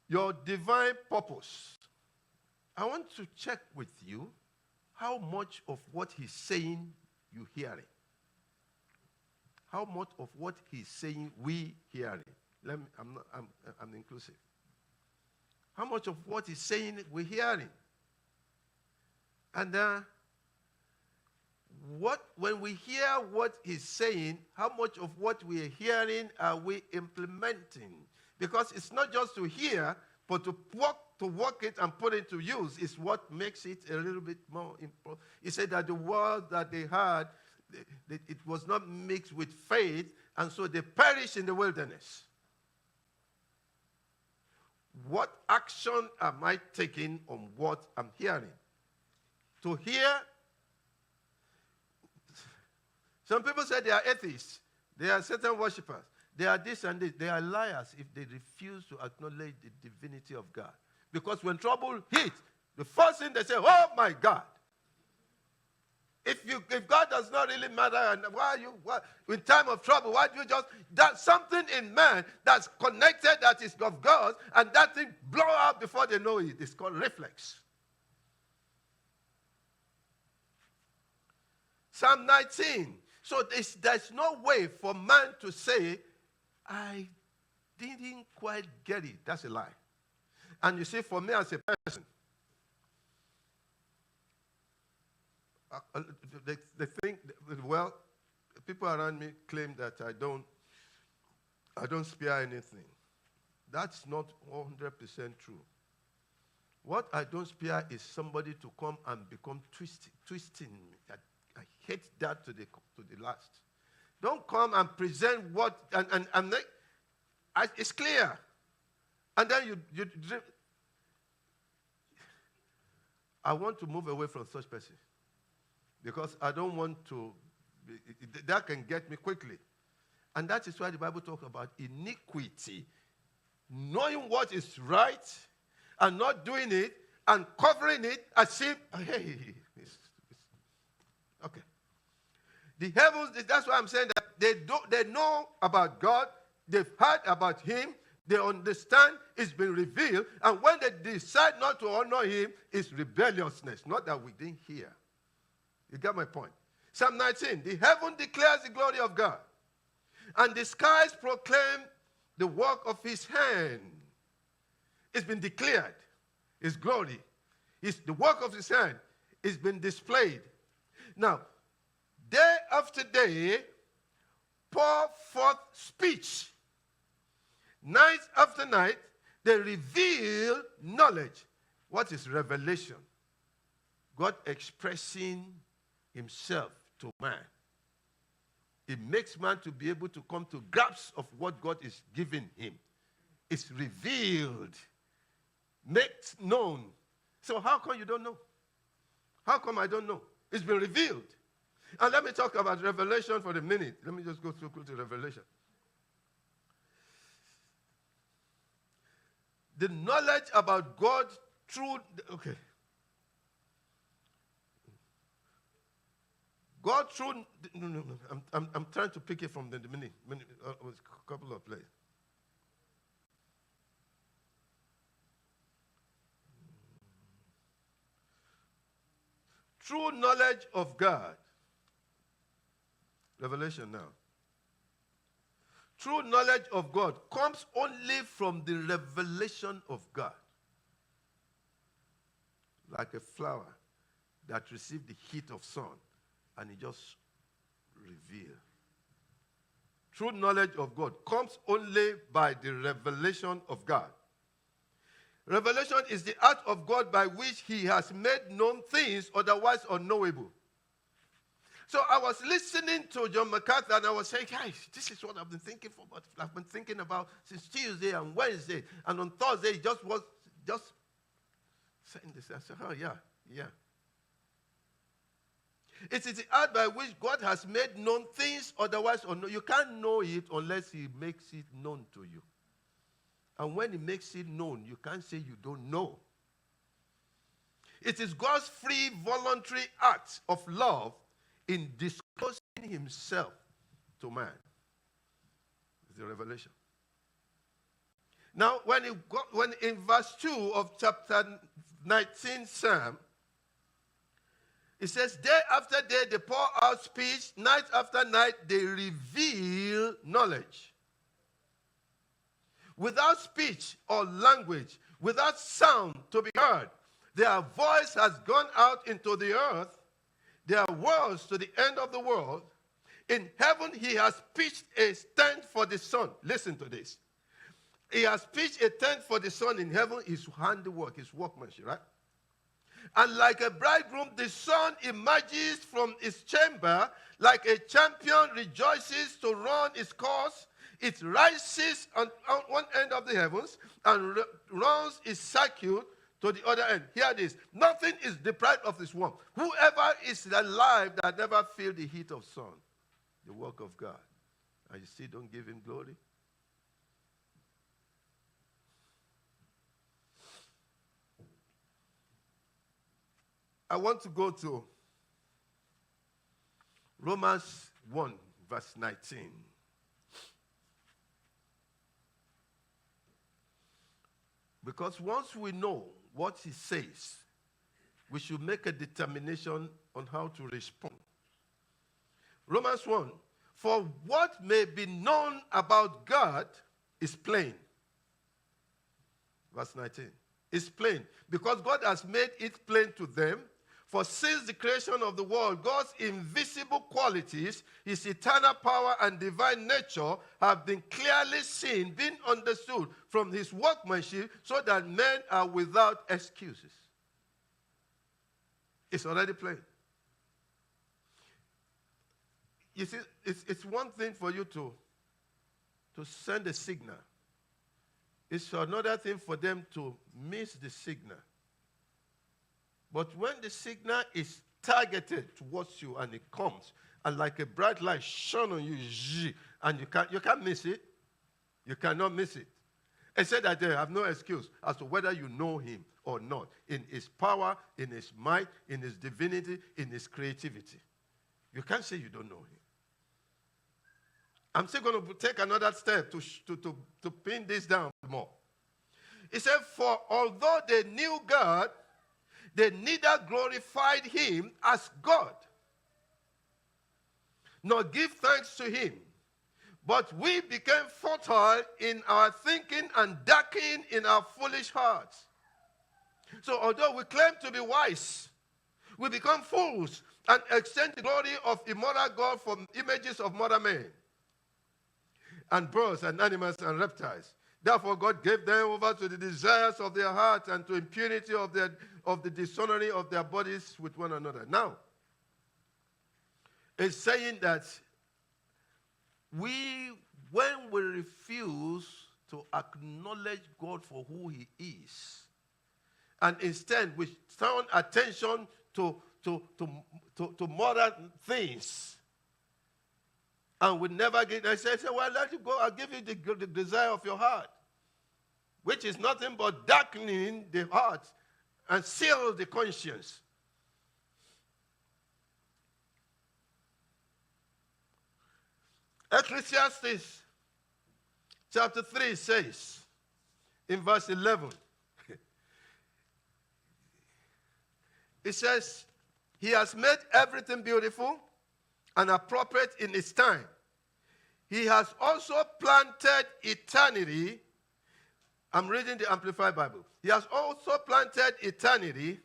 your divine purpose. I want to check with you how much of what he's saying you hearing. How much of what he's saying we hearing. I'm inclusive. How much of what he's saying we hearing. And when we hear what he's saying, how much of what we are hearing are we implementing? Because it's not just to hear, but to work it and put it to use is what makes it a little bit more important. He said that the word that they had, it was not mixed with faith, and so they perished in the wilderness. What action am I taking on what I'm hearing? To hear, some people say they are atheists, they are Satan worshippers, they are this and this. They are liars if they refuse to acknowledge the divinity of God. Because when trouble hits, the first thing they say, oh my God. If God does not really matter, and in time of trouble, why do you just, that's something in man that's connected that is of God, and that thing blow out before they know it. It's called reflex. Psalm 19. So there's no way for man to say, I didn't quite get it. That's a lie. And you see, for me as a person, they think, well, people around me claim that I don't spare anything. That's not 100% true. What I don't spare is somebody to come and become twisting me. I hate that to the last. Don't come and present what, and it's clear. And then I want to move away from such person. Because I don't want to, that can get me quickly. And that is why the Bible talks about iniquity. Knowing what is right and not doing it and covering it as if, hey, okay. The heavens, that's why I'm saying that they know about God, they've heard about him, they understand it's been revealed, and when they decide not to honor him, it's rebelliousness, not that we didn't hear. You got my point. Psalm 19, the heaven declares the glory of God, and the skies proclaim the work of his hand. It's been declared. His glory. The work of his hand. It's been displayed. Now, day after day, pour forth speech. Night after night, they reveal knowledge. What is revelation? God expressing himself to man. It makes man to be able to come to grasp of what God is giving him. It's revealed, makes known. So how come you don't know? How come I don't know? It's been revealed. And let me talk about revelation for a minute. Let me just go through to revelation. The knowledge about God through, God through, no. I'm trying to pick it from the minute a couple of places. True knowledge of God. Revelation now. True knowledge of God comes only from the revelation of God. Like a flower that received the heat of sun and it just revealed. True knowledge of God comes only by the revelation of God. Revelation is the art of God by which he has made known things otherwise unknowable. So I was listening to John MacArthur and I was saying, guys, this is what I've been thinking I've been thinking about since Tuesday and Wednesday. And on Thursday, he just saying this. I said, oh, yeah. It is the art by which God has made known things otherwise unknown. You can't know it unless he makes it known to you. And when he makes it known, you can't say you don't know. It is God's free, voluntary act of love in disclosing himself to man. It's the revelation. Now, when in verse 2 of chapter 19 Psalm, it says, day after day they pour out speech, night after night they reveal knowledge. Without speech or language, without sound to be heard, their voice has gone out into the earth, their words to the end of the world. In heaven he has pitched a tent for the sun. Listen to this. He has pitched a tent for the sun in heaven, his handiwork, his workmanship, right? And like a bridegroom, the sun emerges from its chamber, like a champion rejoices to run its course. It rises on one end of the heavens and runs its circuit to the other end. Hear this. Nothing is deprived of this warmth. Whoever is alive that never feel the heat of sun, the work of God, and you still don't give him glory? I want to go to Romans 1, verse 19. Because once we know what he says, we should make a determination on how to respond. Romans 1, for what may be known about God is plain. Verse 19. It's plain. Because God has made it plain to them. For since the creation of the world, God's invisible qualities, his eternal power and divine nature have been clearly seen, being understood from his workmanship, so that men are without excuses. It's already plain. You see, it's one thing for you to send a signal. It's another thing for them to miss the signal. But when the signal is targeted towards you and it comes, and like a bright light shone on you, and you can't miss it. You cannot miss it. It said that they have no excuse as to whether you know him or not, in his power, in his might, in his divinity, in his creativity. You can't say you don't know him. I'm still going to take another step to pin this down more. He said, for although they knew God, they neither glorified him as God, nor give thanks to him. But we became futile in our thinking and darkened in our foolish hearts. So although we claim to be wise, we become fools and exchange the glory of immortal God for images of mortal men, and birds and animals and reptiles. Therefore God gave them over to the desires of their heart and to impurity of the dishonoring of their bodies with one another. Now, it's saying that when we refuse to acknowledge God for who he is, and instead we turn attention to modern things, and we never get, I say, well, let you go, I'll give you the desire of your heart, which is nothing but darkening the heart and seal the conscience. Ecclesiastes chapter 3 says, in verse 11, it says, he has made everything beautiful and appropriate in its time. He has also planted eternity. I'm reading the Amplified Bible. He has also planted eternity,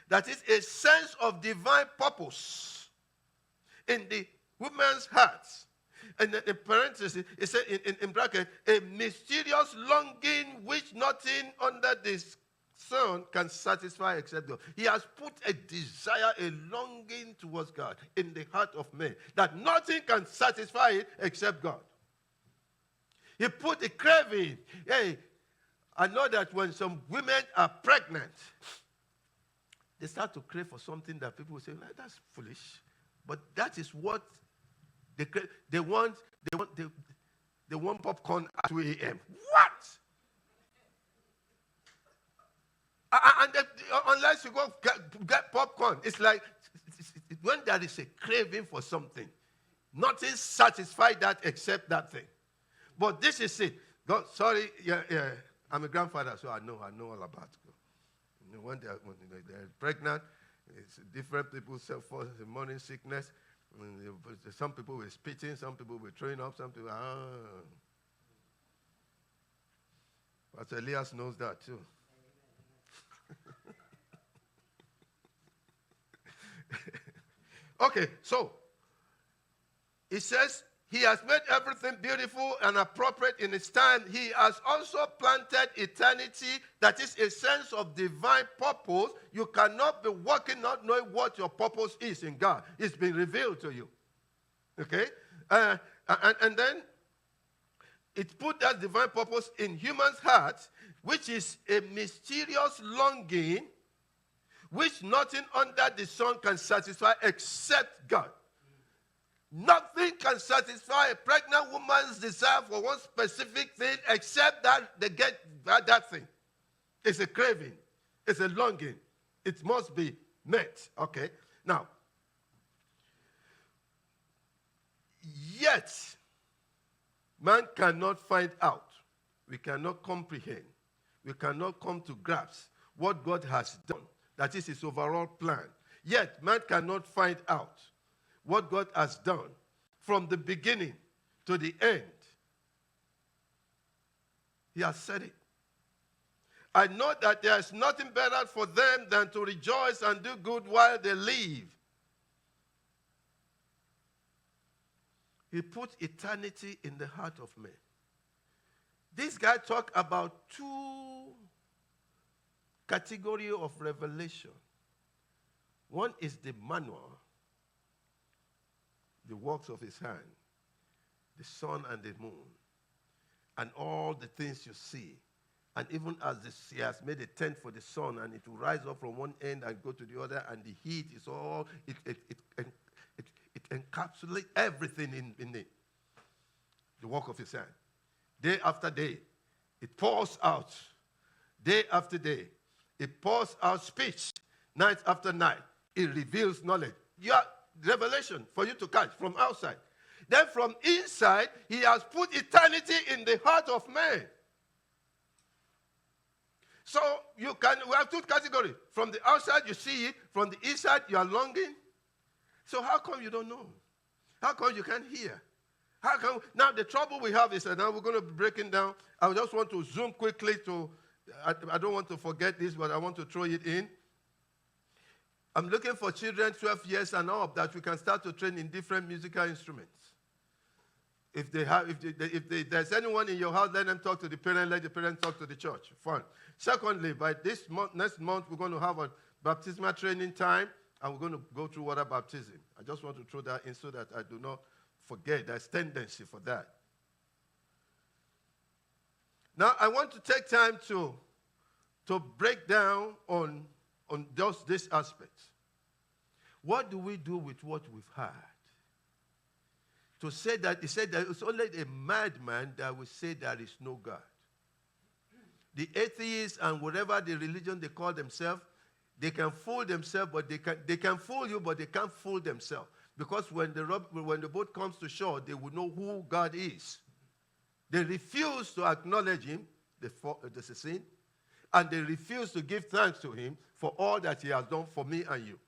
that is a sense of divine purpose, in the woman's hearts. And in parentheses, it said in bracket, a mysterious longing which nothing under this sun can satisfy except God. He has put a desire, a longing towards God in the heart of man, that nothing can satisfy it except God. He put a craving. Hey, I know that when some women are pregnant, they start to crave for something that people will say, well, that's foolish. But that is what they crave. They want popcorn at 2 a.m. What? And unless you go get popcorn, it's like when there is a craving for something, nothing satisfies that except that thing. But this is it. God, sorry, I'm a grandfather, so I know all about it. When they're pregnant, it's different people suffer morning sickness. Some people were spitting, some people were throwing up, some people. Pastor Elias knows that too. Okay, so it says, he has made everything beautiful and appropriate in its time. He has also planted eternity, that is a sense of divine purpose. You cannot be working not knowing what your purpose is in God. It's been revealed to you. Okay? And then it put that divine purpose in humans' hearts, which is a mysterious longing which nothing under the sun can satisfy except God. Nothing can satisfy a pregnant woman's desire for one specific thing except that they get that thing. It's a craving. It's a longing. It must be met. Okay? Now, yet, man cannot find out. We cannot comprehend. We cannot come to grasp what God has done. That is his overall plan. Yet, man cannot find out what God has done from the beginning to the end. He has said it. I know that there is nothing better for them than to rejoice and do good while they live. He put eternity in the heart of man. This guy talked about two categories of revelation. One is the manual, the works of his hand, the sun and the moon, and all the things you see. And even as he has made a tent for the sun, and it will rise up from one end and go to the other, and the heat is all, it encapsulates everything in it. The work of his hand. Day after day, it pours out. Day after day, it pours out speech. Night after night, it reveals knowledge. Yeah, revelation for you to catch from outside. Then from inside, he has put eternity in the heart of man. So we have two categories. From the outside, you see it. From the inside, you are longing. So how come you don't know? How come you can't hear? How come? Now, the trouble we have is that now we're going to be breaking down. I just want to zoom quickly to, I don't want to forget this, but I want to throw it in. I'm looking for children 12 years and up that we can start to train in different musical instruments. If there's anyone in your house, let them talk to the parent, let the parent talk to the church. Fine. Secondly, by this month, next month, we're going to have a baptismal training time, and we're going to go through water baptism. I just want to throw that in so that I do not forget. There's tendency for that. Now, I want to take time to break down on just this aspect. What do we do with what we've heard? To say that, he said that it's only a madman that will say there is no God. The atheists and whatever the religion they call themselves, they can fool themselves, but they can fool you, but they can't fool themselves. Because when the boat comes to shore, they will know who God is. They refuse to acknowledge him, this is sin, and they refuse to give thanks to him for all that he has done for me and you.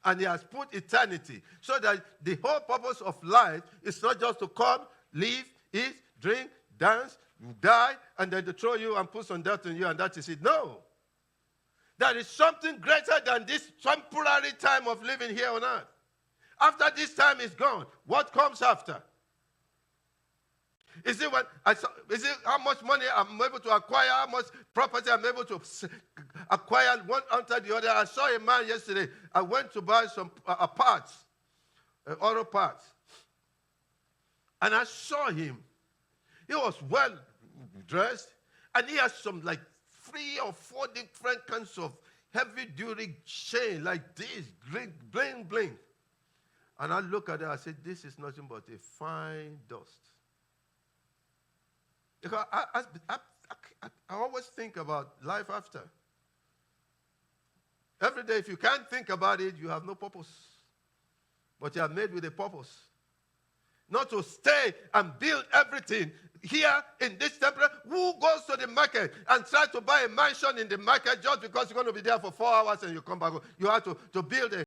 And he has put eternity so that the whole purpose of life is not just to come, live, eat, drink, dance, die, and then to throw you and put some dirt on you, and that is it. No. There is something greater than this temporary time of living here on earth. After this time is gone, what comes after? Is it how much money I'm able to acquire, how much property I'm able to acquire one after the other? I saw a man yesterday. I went to buy some parts, auto parts. And I saw him. He was well dressed. And he had some 3 or 4 different kinds of heavy-duty chain like this, bling, bling. And I look at it, I said, this is nothing but a fine dust. Because I always think about life after. Every day, if you can't think about it, you have no purpose. But you are made with a purpose. not to stay and build everything here in this temple. Who goes to the market and tries to buy a mansion in the market just because you're going to be there for 4 hours and you come back home? You have to build a